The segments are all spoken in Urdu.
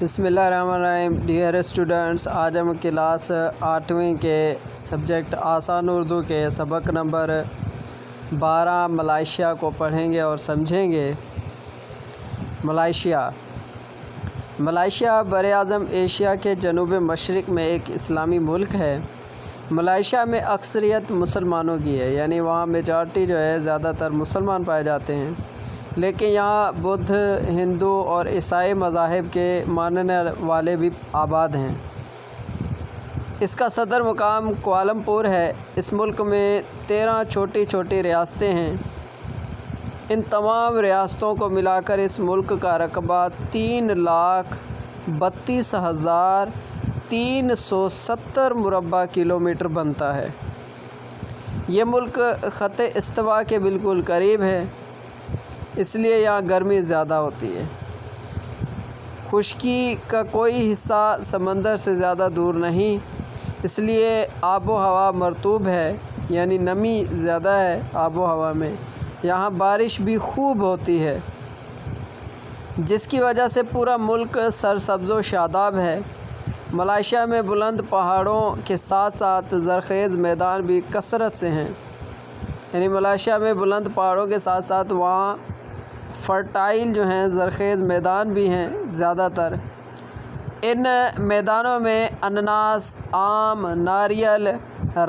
بسم اللہ الرحمن الرحیم۔ ڈیئر اسٹوڈنٹس، آج ہم کلاس 8ویں کے سبجیکٹ آسان اردو کے سبق نمبر 12 ملائیشیا کو پڑھیں گے اور سمجھیں گے۔ ملائیشیا براعظم ایشیا کے جنوب مشرق میں ایک اسلامی ملک ہے۔ ملائیشیا میں اکثریت مسلمانوں کی ہے، یعنی وہاں میجارٹی جو ہے زیادہ تر مسلمان پائے جاتے ہیں، لیکن یہاں بدھ، ہندو اور عیسائی مذاہب کے ماننے والے بھی آباد ہیں۔ اس کا صدر مقام کوالالمپور ہے۔ اس ملک میں 13 چھوٹی چھوٹی ریاستیں ہیں۔ ان تمام ریاستوں کو ملا کر اس ملک کا رقبہ 3,32,370 مربع کلومیٹر بنتا ہے۔ یہ ملک خط استوا کے بالکل قریب ہے، اس لیے یہاں گرمی زیادہ ہوتی ہے۔ خشکی کا کوئی حصہ سمندر سے زیادہ دور نہیں، اس لیے آب و ہوا مرطوب ہے، یعنی نمی زیادہ ہے آب و ہوا میں۔ یہاں بارش بھی خوب ہوتی ہے، جس کی وجہ سے پورا ملک سرسبز و شاداب ہے۔ ملائیشیا میں بلند پہاڑوں کے ساتھ ساتھ زرخیز میدان بھی کثرت سے ہیں، یعنی ملائیشیا میں بلند پہاڑوں کے ساتھ ساتھ وہاں فرٹائل جو ہیں زرخیز میدان بھی ہیں زیادہ تر۔ ان میدانوں میں انناس، آم، ناریل،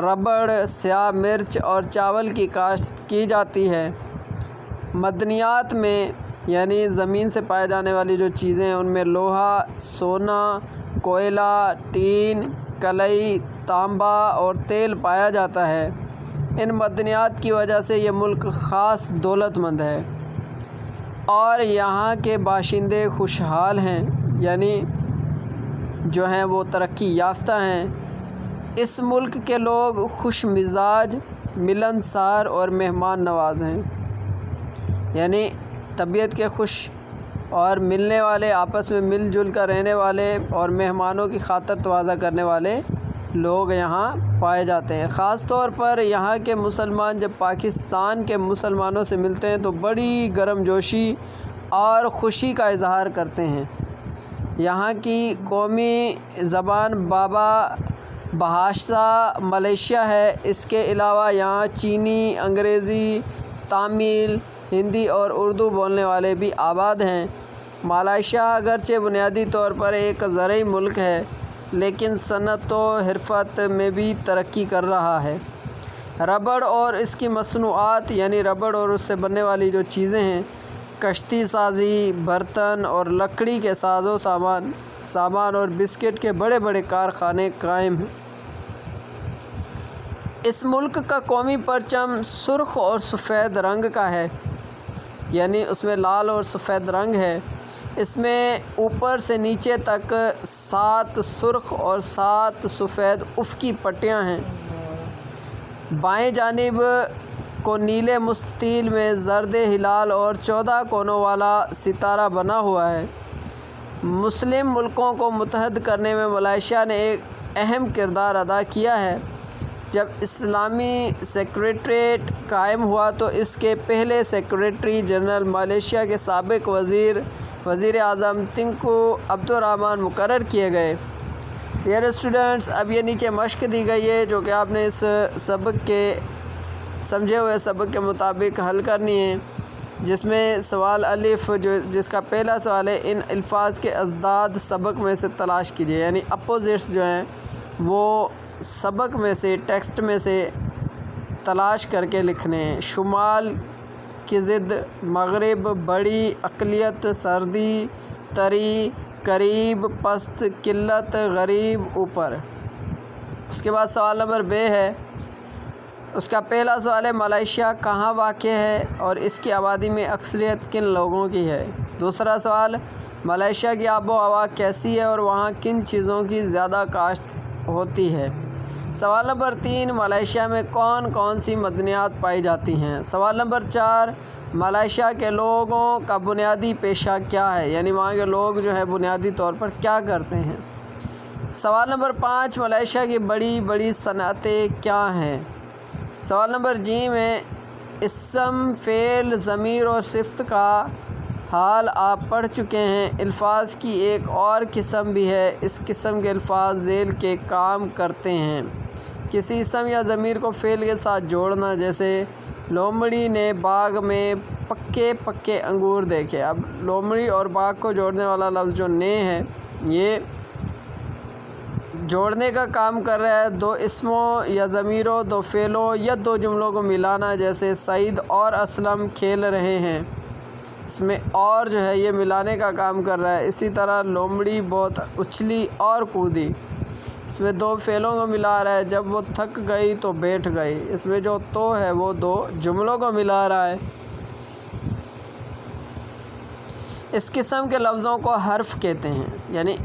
ربڑ، سیاہ مرچ اور چاول کی کاشت کی جاتی ہے۔ معدنیات میں یعنی زمین سے پائے جانے والی جو چیزیں ہیں ان میں لوہا، سونا، کوئلہ، ٹین، کلئی، تانبا اور تیل پایا جاتا ہے۔ ان معدنیات کی وجہ سے یہ ملک خاص دولت مند ہے اور یہاں کے باشندے خوشحال ہیں، یعنی جو ہیں وہ ترقی یافتہ ہیں۔ اس ملک کے لوگ خوش مزاج، ملنسار اور مہمان نواز ہیں، یعنی طبیعت کے خوش اور ملنے والے، آپس میں مل جل کر رہنے والے اور مہمانوں کی خاطر تواضع کرنے والے لوگ یہاں پائے جاتے ہیں۔ خاص طور پر یہاں کے مسلمان جب پاکستان کے مسلمانوں سے ملتے ہیں تو بڑی گرم جوشی اور خوشی کا اظہار کرتے ہیں۔ یہاں کی قومی زبان بابا بھاشا ملیشیا ہے۔ اس کے علاوہ یہاں چینی، انگریزی، تامل، ہندی اور اردو بولنے والے بھی آباد ہیں۔ ملائیشیا اگرچہ بنیادی طور پر ایک زرعی ملک ہے، لیکن صنعت و حرفت میں بھی ترقی کر رہا ہے۔ ربڑ اور اس کی مصنوعات، یعنی ربڑ اور اس سے بننے والی جو چیزیں ہیں، کشتی سازی، برتن اور لکڑی کے ساز و سامان اور بسکٹ کے بڑے بڑے کارخانے قائم ہیں۔ اس ملک کا قومی پرچم سرخ اور سفید رنگ کا ہے، یعنی اس میں لال اور سفید رنگ ہے۔ اس میں اوپر سے نیچے تک 7 سرخ اور 7 سفید افقی پٹیاں ہیں۔ بائیں جانب کو نیلے مستطیل میں زرد ہلال اور 14 کونوں والا ستارہ بنا ہوا ہے۔ مسلم ملکوں کو متحد کرنے میں ملائیشیا نے ایک اہم کردار ادا کیا ہے۔ جب اسلامی سیکریٹریٹ قائم ہوا تو اس کے پہلے سیکریٹری جنرل ملائیشیا کے سابق وزیر اعظم تنگکو عبدالرحمن مقرر کیے گئے۔ ڈیئر اسٹوڈنٹس، اب یہ نیچے مشق دی گئی ہے جو کہ آپ نے اس سبق کے سمجھے ہوئے سبق کے مطابق حل کرنی ہے، جس میں سوال الف جس کا پہلا سوال ہے، ان الفاظ کے ازداد سبق میں سے تلاش کیجیے، یعنی اپوزٹس جو ہیں وہ سبق میں سے، ٹیکسٹ میں سے تلاش کر کے لکھنے ہیں۔ شمال کی ضد، مغرب، بڑی، اقلیت، سردی، طری، قریب، پست، قلت، غریب، اوپر۔ اس کے بعد سوال نمبر ب ہے، اس کا پہلا سوال ہے ملائیشیا کہاں واقع ہے اور اس کی آبادی میں اکثریت کن لوگوں کی ہے؟ دوسرا سوال، ملائیشیا کی آب و ہوا کیسی ہے اور وہاں کن چیزوں کی زیادہ کاشت ہوتی ہے؟ سوال نمبر 3، ملائیشیا میں کون کون سی معدنیات پائی جاتی ہیں؟ سوال نمبر 4، ملائیشیا کے لوگوں کا بنیادی پیشہ کیا ہے، یعنی وہاں کے لوگ جو ہے بنیادی طور پر کیا کرتے ہیں؟ سوال نمبر 5، ملائیشیا کی بڑی بڑی صنعتیں کیا ہیں؟ سوال نمبر ج میں اسم، فعل، ضمیر اور صفت کا حال آپ پڑھ چکے ہیں۔ الفاظ کی ایک اور قسم بھی ہے، اس قسم کے الفاظ ذیل کے کام کرتے ہیں۔ کسی اسم یا ضمیر کو فعل کے ساتھ جوڑنا، جیسے لومڑی نے باغ میں پکے پکے انگور دیکھے۔ اب لومڑی اور باغ کو جوڑنے والا لفظ جو نے ہے، یہ جوڑنے کا کام کر رہا ہے۔ دو اسموں یا ضمیروں، دو فعلوں یا دو جملوں کو ملانا، جیسے سعید اور اسلم کھیل رہے ہیں۔ اس میں اور جو ہے یہ ملانے کا کام کر رہا ہے۔ اسی طرح لومڑی بہت اچھلی اور کودی، اس میں دو فعلوں کو ملا رہا ہے۔ جب وہ تھک گئی تو بیٹھ گئی، اس میں جو تو ہے وہ دو جملوں کو ملا رہا ہے۔ اس قسم کے لفظوں کو حرف کہتے ہیں، یعنی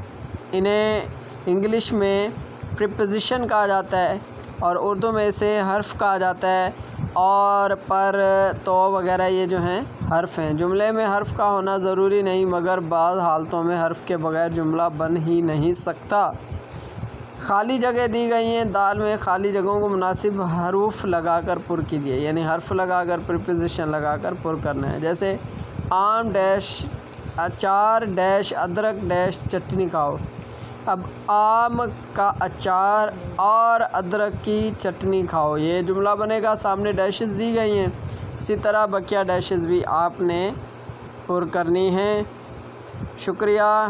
انہیں انگلش میں پریپوزیشن کہا جاتا ہے اور اردو میں اسے حرف کہا جاتا ہے۔ اور پر، تو وغیرہ یہ جو ہیں حرف ہیں۔ جملے میں حرف کا ہونا ضروری نہیں، مگر بعض حالتوں میں حرف کے بغیر جملہ بن ہی نہیں سکتا۔ خالی جگہ دی گئی ہیں، دال میں خالی جگہوں کو مناسب حروف لگا کر پر کیجیے، یعنی حرف لگا کر، پریپوزیشن لگا کر پر کرنا ہے۔ جیسے آم ڈیش اچار ڈیش ادرک ڈیش چٹنی کھاؤ۔ اب آم کا اچار اور ادرک کی چٹنی کھاؤ، یہ جملہ بنے گا، سامنے ڈیشز دی گئی ہیں۔ اسی طرح بقیہ ڈیشز بھی آپ نے پر کرنی ہیں۔ شکریہ۔